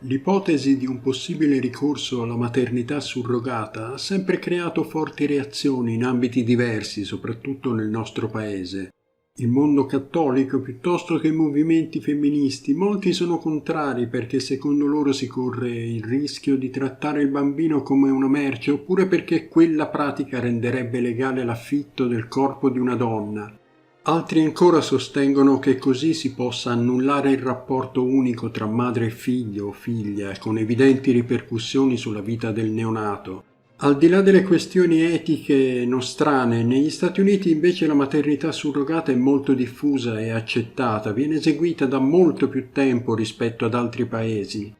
L'ipotesi di un possibile ricorso alla maternità surrogata ha sempre creato forti reazioni in ambiti diversi, soprattutto nel nostro paese. Il mondo cattolico, piuttosto che i movimenti femministi, molti sono contrari perché secondo loro si corre il rischio di trattare il bambino come una merce, oppure perché quella pratica renderebbe legale l'affitto del corpo di una donna. Altri ancora sostengono che così si possa annullare il rapporto unico tra madre e figlio o figlia, con evidenti ripercussioni sulla vita del neonato. Al di là delle questioni etiche nostrane, negli Stati Uniti invece la maternità surrogata è molto diffusa e accettata, viene eseguita da molto più tempo rispetto ad altri paesi.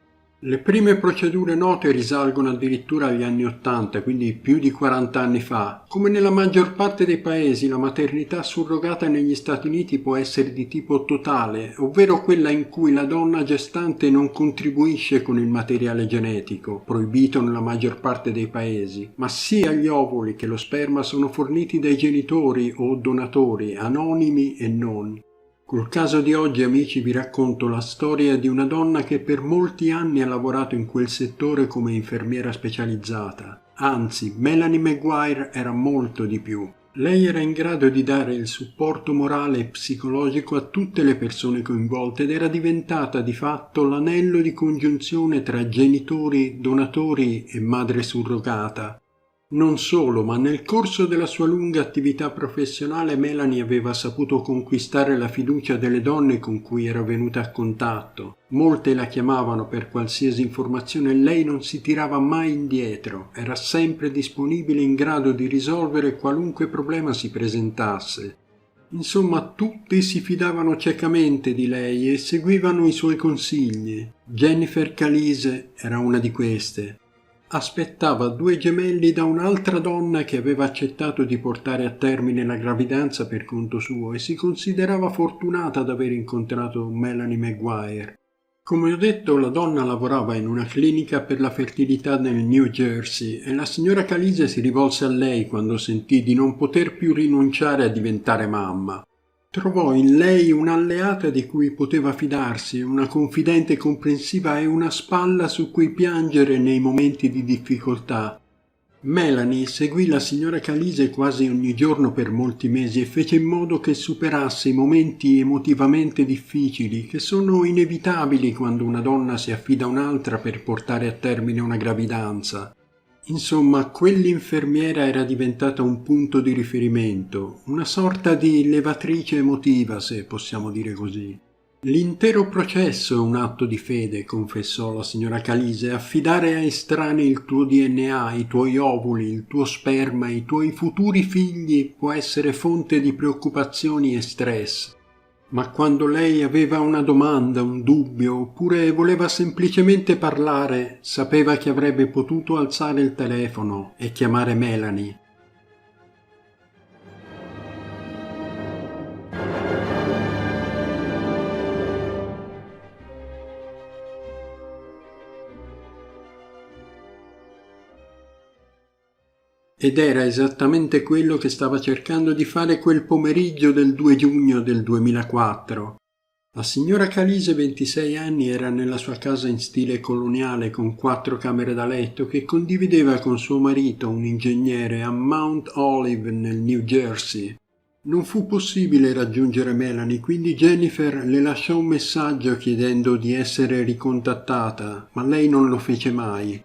Le prime procedure note risalgono addirittura agli anni '80, quindi più di 40 anni fa. Come nella maggior parte dei paesi, la maternità surrogata negli Stati Uniti può essere di tipo totale, ovvero quella in cui la donna gestante non contribuisce con il materiale genetico, proibito nella maggior parte dei paesi, ma sia gli ovuli che lo sperma sono forniti dai genitori o donatori, anonimi e non. Col caso di oggi, amici, vi racconto la storia di una donna che per molti anni ha lavorato in quel settore come infermiera specializzata. Anzi, Melanie Maguire era molto di più. Lei era in grado di dare il supporto morale e psicologico a tutte le persone coinvolte ed era diventata di fatto l'anello di congiunzione tra genitori, donatori e madre surrogata. Non solo, ma nel corso della sua lunga attività professionale Melanie aveva saputo conquistare la fiducia delle donne con cui era venuta a contatto. Molte la chiamavano per qualsiasi informazione e lei non si tirava mai indietro, era sempre disponibile in grado di risolvere qualunque problema si presentasse. Insomma, tutti si fidavano ciecamente di lei e seguivano i suoi consigli. Jennifer Calise era una di queste. Aspettava 2 gemelli da un'altra donna che aveva accettato di portare a termine la gravidanza per conto suo e si considerava fortunata ad aver incontrato Melanie Maguire. Come ho detto, la donna lavorava in una clinica per la fertilità nel New Jersey e la signora Calise si rivolse a lei quando sentì di non poter più rinunciare a diventare mamma. Trovò in lei un'alleata di cui poteva fidarsi, una confidente comprensiva e una spalla su cui piangere nei momenti di difficoltà. Melanie seguì la signora Calise quasi ogni giorno per molti mesi e fece in modo che superasse i momenti emotivamente difficili che sono inevitabili quando una donna si affida a un'altra per portare a termine una gravidanza. Insomma, quell'infermiera era diventata un punto di riferimento, una sorta di levatrice emotiva, se possiamo dire così. L'intero processo è un atto di fede, confessò la signora Calise. Affidare a estranei il tuo DNA, i tuoi ovuli, il tuo sperma, i tuoi futuri figli può essere fonte di preoccupazioni e stress. Ma quando lei aveva una domanda, un dubbio, oppure voleva semplicemente parlare, sapeva che avrebbe potuto alzare il telefono e chiamare Melanie. Ed era esattamente quello che stava cercando di fare quel pomeriggio del 2 giugno del 2004. La signora Calise, 26 anni, era nella sua casa in stile coloniale con 4 camere da letto che condivideva con suo marito, un ingegnere, a Mount Olive nel New Jersey. Non fu possibile raggiungere Melanie, quindi Jennifer le lasciò un messaggio chiedendo di essere ricontattata, ma lei non lo fece mai.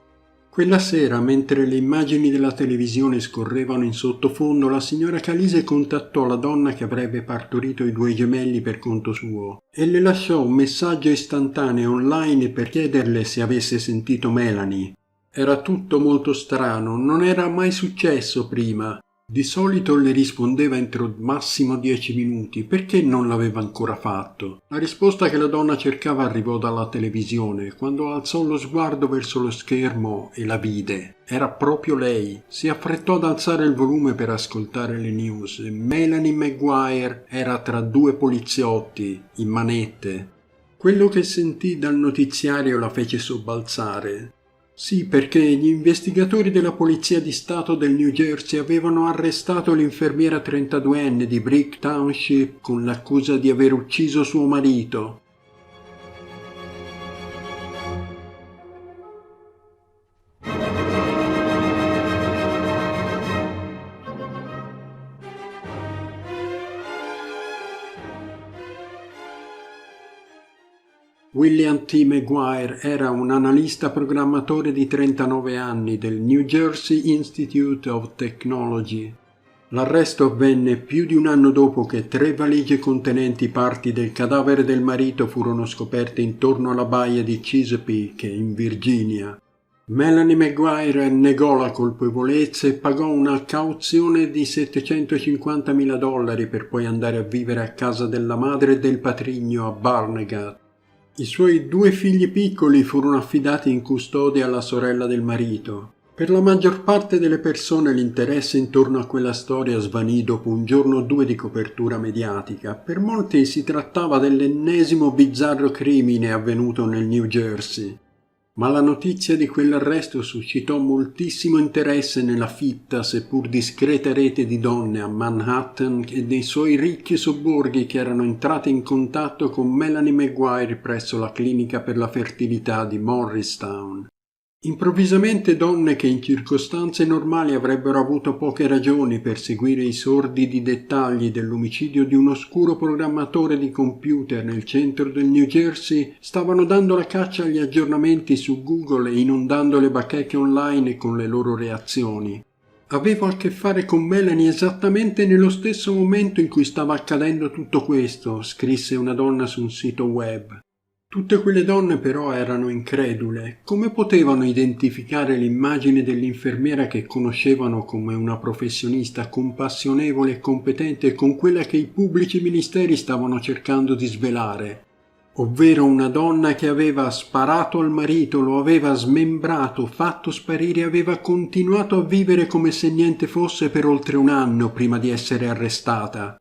Quella sera, mentre le immagini della televisione scorrevano in sottofondo, la signora Calise contattò la donna che avrebbe partorito i 2 gemelli per conto suo e le lasciò un messaggio istantaneo online per chiederle se avesse sentito Melanie. Era tutto molto strano, non era mai successo prima. Di solito le rispondeva entro massimo 10 minuti, perché non l'aveva ancora fatto? La risposta che la donna cercava arrivò dalla televisione, quando alzò lo sguardo verso lo schermo e la vide. Era proprio lei. Si affrettò ad alzare il volume per ascoltare le news. Melanie Maguire era tra due poliziotti, in manette. Quello che sentì dal notiziario la fece sobbalzare. Sì, perché gli investigatori della Polizia di Stato del New Jersey avevano arrestato l'infermiera 32enne di Brick Township con l'accusa di aver ucciso suo marito. William T. Maguire era un analista programmatore di 39 anni del New Jersey Institute of Technology. L'arresto avvenne più di un anno dopo che 3 valigie contenenti parti del cadavere del marito furono scoperte intorno alla baia di Chesapeake, in Virginia. Melanie Maguire negò la colpevolezza e pagò una cauzione di $750.000 per poi andare a vivere a casa della madre e del patrigno a Barnegat. I suoi 2 figli piccoli furono affidati in custodia alla sorella del marito. Per la maggior parte delle persone l'interesse intorno a quella storia svanì dopo un giorno o 2 di copertura mediatica. Per molti si trattava dell'ennesimo bizzarro crimine avvenuto nel New Jersey. Ma la notizia di quell'arresto suscitò moltissimo interesse nella fitta, seppur discreta rete di donne a Manhattan e nei suoi ricchi sobborghi che erano entrate in contatto con Melanie Maguire presso la clinica per la fertilità di Morristown. Improvvisamente donne che in circostanze normali avrebbero avuto poche ragioni per seguire i sordidi dettagli dell'omicidio di un oscuro programmatore di computer nel centro del New Jersey stavano dando la caccia agli aggiornamenti su Google e inondando le bacheche online con le loro reazioni. Avevo a che fare con Melanie esattamente nello stesso momento in cui stava accadendo tutto questo, scrisse una donna su un sito web. Tutte quelle donne però erano incredule. Come potevano identificare l'immagine dell'infermiera che conoscevano come una professionista compassionevole e competente con quella che i pubblici ministeri stavano cercando di svelare? Ovvero una donna che aveva sparato al marito, lo aveva smembrato, fatto sparire e aveva continuato a vivere come se niente fosse per oltre un anno prima di essere arrestata.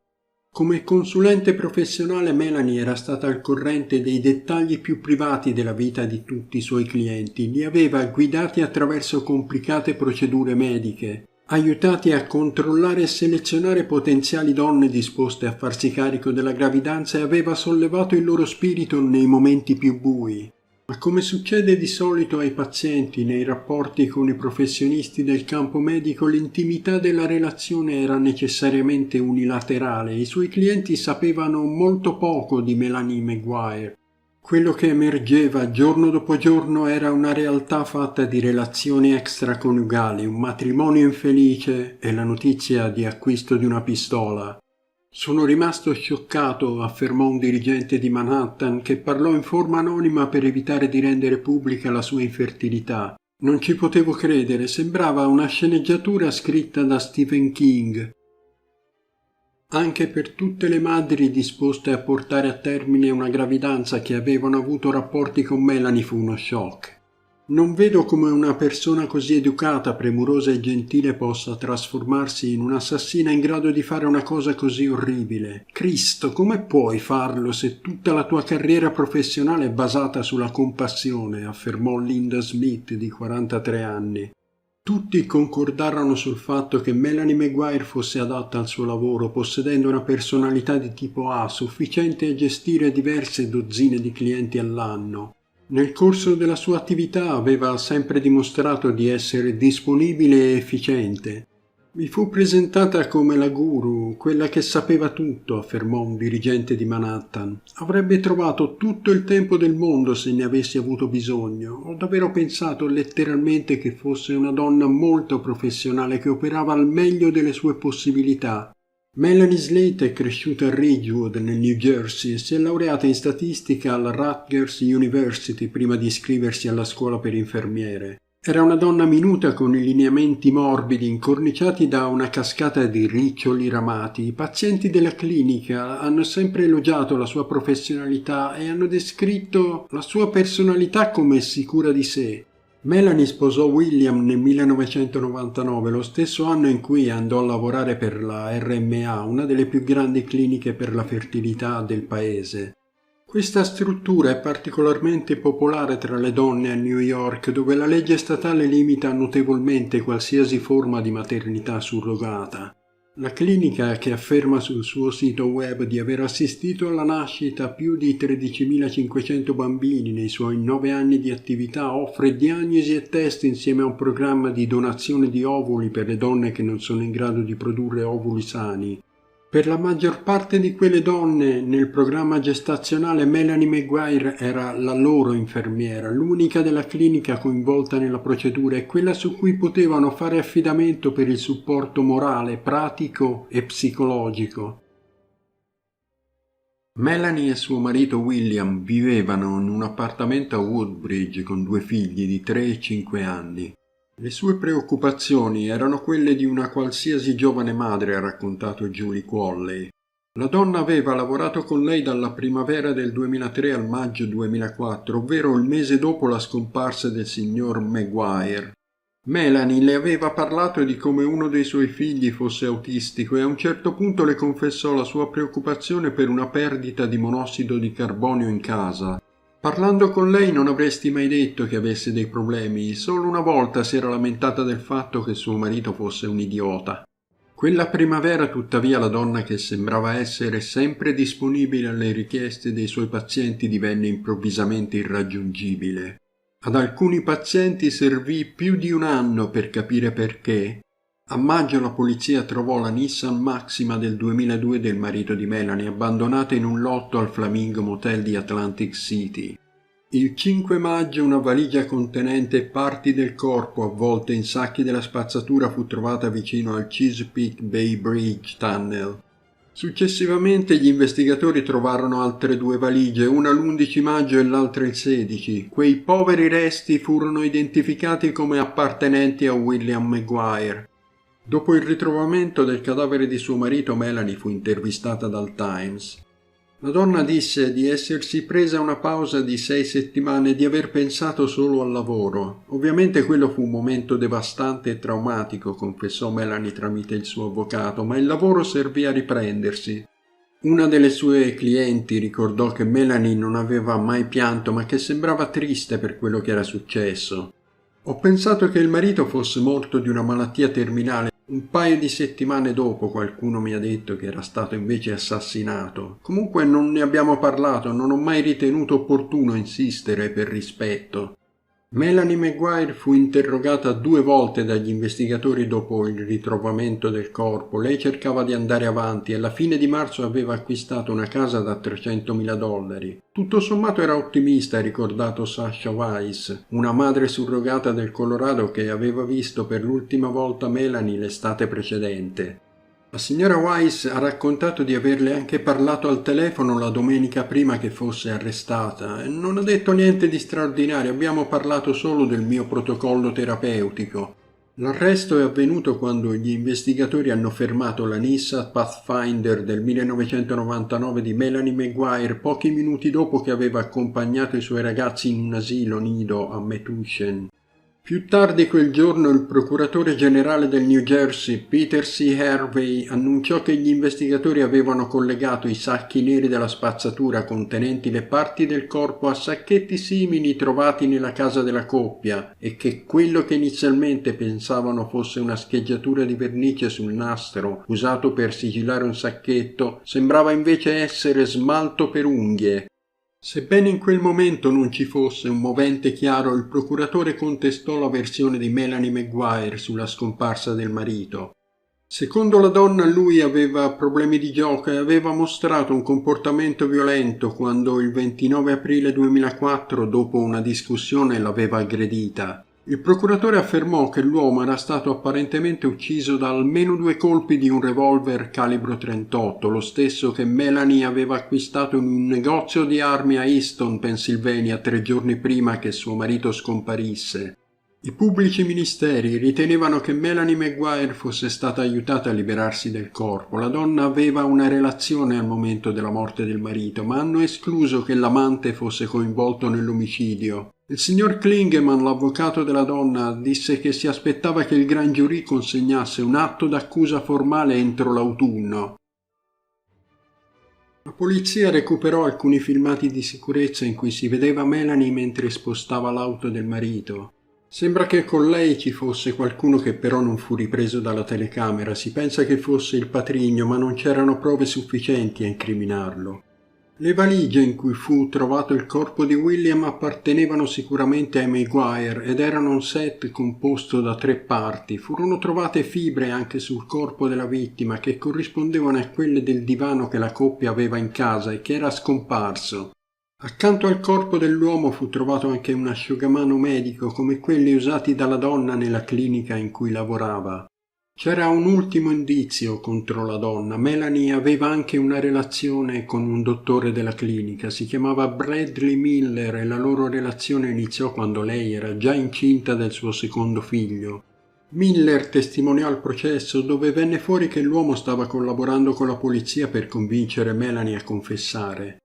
Come consulente professionale Melanie era stata al corrente dei dettagli più privati della vita di tutti i suoi clienti, li aveva guidati attraverso complicate procedure mediche, aiutati a controllare e selezionare potenziali donne disposte a farsi carico della gravidanza e aveva sollevato il loro spirito nei momenti più bui. Ma come succede di solito ai pazienti nei rapporti con i professionisti del campo medico, l'intimità della relazione era necessariamente unilaterale e i suoi clienti sapevano molto poco di Melanie Maguire. Quello che emergeva giorno dopo giorno era una realtà fatta di relazioni extraconiugali, un matrimonio infelice e la notizia di acquisto di una pistola. Sono rimasto scioccato, affermò un dirigente di Manhattan che parlò in forma anonima per evitare di rendere pubblica la sua infertilità. Non ci potevo credere, sembrava una sceneggiatura scritta da Stephen King. Anche per tutte le madri disposte a portare a termine una gravidanza che avevano avuto rapporti con Melanie fu uno shock. Non vedo come una persona così educata, premurosa e gentile possa trasformarsi in un'assassina in grado di fare una cosa così orribile. Cristo, come puoi farlo se tutta la tua carriera professionale è basata sulla compassione, affermò Linda Smith di 43 anni. Tutti concordarono sul fatto che Melanie Maguire fosse adatta al suo lavoro, possedendo una personalità di tipo A sufficiente a gestire diverse dozzine di clienti all'anno. Nel corso della sua attività aveva sempre dimostrato di essere disponibile e efficiente. Mi fu presentata come la guru, quella che sapeva tutto, affermò un dirigente di Manhattan. Avrebbe trovato tutto il tempo del mondo se ne avessi avuto bisogno. Ho davvero pensato letteralmente che fosse una donna molto professionale che operava al meglio delle sue possibilità. Melanie Slate è cresciuta a Ridgewood, nel New Jersey, e si è laureata in statistica alla Rutgers University prima di iscriversi alla scuola per infermiere. Era una donna minuta con i lineamenti morbidi incorniciati da una cascata di riccioli ramati. I pazienti della clinica hanno sempre elogiato la sua professionalità e hanno descritto la sua personalità come sicura di sé. Melanie sposò William nel 1999, lo stesso anno in cui andò a lavorare per la RMA, una delle più grandi cliniche per la fertilità del paese. Questa struttura è particolarmente popolare tra le donne a New York, dove la legge statale limita notevolmente qualsiasi forma di maternità surrogata. La clinica, che afferma sul suo sito web di aver assistito alla nascita a più di 13.500 bambini nei suoi 9 anni di attività, offre diagnosi e test insieme a un programma di donazione di ovuli per le donne che non sono in grado di produrre ovuli sani. Per la maggior parte di quelle donne nel programma gestazionale Melanie Maguire era la loro infermiera, l'unica della clinica coinvolta nella procedura e quella su cui potevano fare affidamento per il supporto morale, pratico e psicologico. Melanie e suo marito William vivevano in un appartamento a Woodbridge con 2 figli di 3 e 5 anni. Le sue preoccupazioni erano quelle di una qualsiasi giovane madre, ha raccontato Julie Qualley. La donna aveva lavorato con lei dalla primavera del 2003 al maggio 2004, ovvero il mese dopo la scomparsa del signor Maguire. Melanie le aveva parlato di come uno dei suoi figli fosse autistico e a un certo punto le confessò la sua preoccupazione per una perdita di monossido di carbonio in casa. Parlando con lei non avresti mai detto che avesse dei problemi, solo una volta si era lamentata del fatto che suo marito fosse un idiota. Quella primavera, tuttavia, la donna che sembrava essere sempre disponibile alle richieste dei suoi pazienti divenne improvvisamente irraggiungibile. Ad alcuni pazienti servì più di un anno per capire perché. A maggio la polizia trovò la Nissan Maxima del 2002 del marito di Melanie abbandonata in un lotto al Flamingo Motel di Atlantic City. Il 5 maggio una valigia contenente parti del corpo avvolte in sacchi della spazzatura fu trovata vicino al Chesapeake Bay Bridge Tunnel. Successivamente gli investigatori trovarono altre 2 valigie, una l'11 maggio e l'altra il 16. Quei poveri resti furono identificati come appartenenti a William Maguire. Dopo il ritrovamento del cadavere di suo marito, Melanie fu intervistata dal Times. La donna disse di essersi presa una pausa di 6 settimane e di aver pensato solo al lavoro. Ovviamente quello fu un momento devastante e traumatico, confessò Melanie tramite il suo avvocato, ma il lavoro servì a riprendersi. Una delle sue clienti ricordò che Melanie non aveva mai pianto, ma che sembrava triste per quello che era successo. Ho pensato che il marito fosse morto di una malattia terminale. Un paio di settimane dopo qualcuno mi ha detto che era stato invece assassinato. Comunque non ne abbiamo parlato, non ho mai ritenuto opportuno insistere per rispetto. Melanie Maguire fu interrogata 2 volte dagli investigatori dopo il ritrovamento del corpo. Lei cercava di andare avanti e alla fine di marzo aveva acquistato una casa da $300.000. Tutto sommato era ottimista, ha ricordato Sasha Weiss, una madre surrogata del Colorado che aveva visto per l'ultima volta Melanie l'estate precedente. La signora Weiss ha raccontato di averle anche parlato al telefono la domenica prima che fosse arrestata e non ha detto niente di straordinario, abbiamo parlato solo del mio protocollo terapeutico. L'arresto è avvenuto quando gli investigatori hanno fermato la Nissan Pathfinder del 1999 di Melanie Maguire pochi minuti dopo che aveva accompagnato i suoi ragazzi in un asilo nido a Metuchen. Più tardi quel giorno il procuratore generale del New Jersey, Peter C. Harvey, annunciò che gli investigatori avevano collegato i sacchi neri della spazzatura contenenti le parti del corpo a sacchetti simili trovati nella casa della coppia e che quello che inizialmente pensavano fosse una scheggiatura di vernice sul nastro usato per sigillare un sacchetto sembrava invece essere smalto per unghie. Sebbene in quel momento non ci fosse un movente chiaro, il procuratore contestò la versione di Melanie Maguire sulla scomparsa del marito. Secondo la donna lui aveva problemi di gioco e aveva mostrato un comportamento violento quando il 29 aprile 2004, dopo una discussione, l'aveva aggredita. Il procuratore affermò che l'uomo era stato apparentemente ucciso da almeno 2 colpi di un revolver calibro 38, lo stesso che Melanie aveva acquistato in un negozio di armi a Easton, Pennsylvania, 3 giorni prima che suo marito scomparisse. I pubblici ministeri ritenevano che Melanie Maguire fosse stata aiutata a liberarsi del corpo. La donna aveva una relazione al momento della morte del marito, ma hanno escluso che l'amante fosse coinvolto nell'omicidio. Il signor Klingeman, l'avvocato della donna, disse che si aspettava che il Gran Giurì consegnasse un atto d'accusa formale entro l'autunno. La polizia recuperò alcuni filmati di sicurezza in cui si vedeva Melanie mentre spostava l'auto del marito. Sembra che con lei ci fosse qualcuno che però non fu ripreso dalla telecamera. Si pensa che fosse il patrigno, ma non c'erano prove sufficienti a incriminarlo. Le valigie in cui fu trovato il corpo di William appartenevano sicuramente ai Maguire ed erano un set composto da 3 parti. Furono trovate fibre anche sul corpo della vittima che corrispondevano a quelle del divano che la coppia aveva in casa e che era scomparso. Accanto al corpo dell'uomo fu trovato anche un asciugamano medico come quelli usati dalla donna nella clinica in cui lavorava. C'era un ultimo indizio contro la donna. Melanie aveva anche una relazione con un dottore della clinica, si chiamava Bradley Miller e la loro relazione iniziò quando lei era già incinta del suo secondo figlio. Miller testimoniò al processo dove venne fuori che l'uomo stava collaborando con la polizia per convincere Melanie a confessare.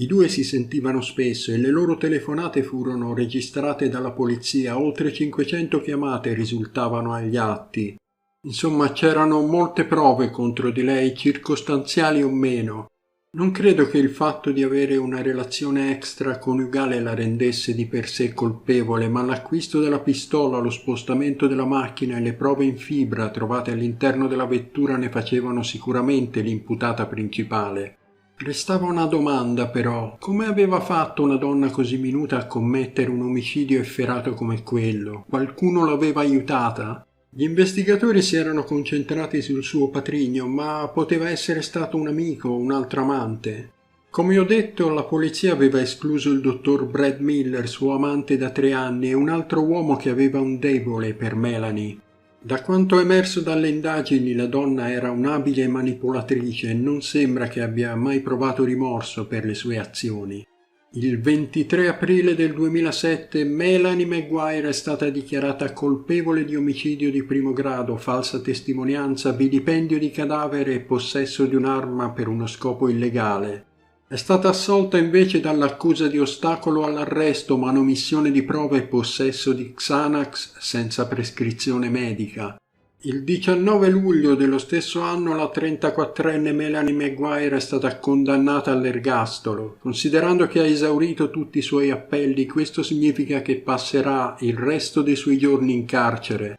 I due si sentivano spesso e le loro telefonate furono registrate dalla polizia, oltre 500 chiamate risultavano agli atti. Insomma, c'erano molte prove contro di lei, circostanziali o meno. Non credo che il fatto di avere una relazione extraconiugale la rendesse di per sé colpevole, ma l'acquisto della pistola, lo spostamento della macchina e le prove in fibra trovate all'interno della vettura ne facevano sicuramente l'imputata principale. Restava una domanda però: come aveva fatto una donna così minuta a commettere un omicidio efferato come quello? Qualcuno l'aveva aiutata? Gli investigatori si erano concentrati sul suo patrigno, ma poteva essere stato un amico o un altro amante. Come ho detto, la polizia aveva escluso il dottor Brad Miller, suo amante da 3 anni, e un altro uomo che aveva un debole per Melanie. Da quanto emerso dalle indagini, la donna era un'abile manipolatrice e non sembra che abbia mai provato rimorso per le sue azioni. Il 23 aprile del 2007 Melanie Maguire è stata dichiarata colpevole di omicidio di primo grado, falsa testimonianza, vilipendio di cadavere e possesso di un'arma per uno scopo illegale. È stata assolta invece dall'accusa di ostacolo all'arresto, manomissione di prove e possesso di Xanax senza prescrizione medica. Il 19 luglio dello stesso anno la 34enne Melanie Maguire è stata condannata all'ergastolo. Considerando che ha esaurito tutti i suoi appelli, questo significa che passerà il resto dei suoi giorni in carcere.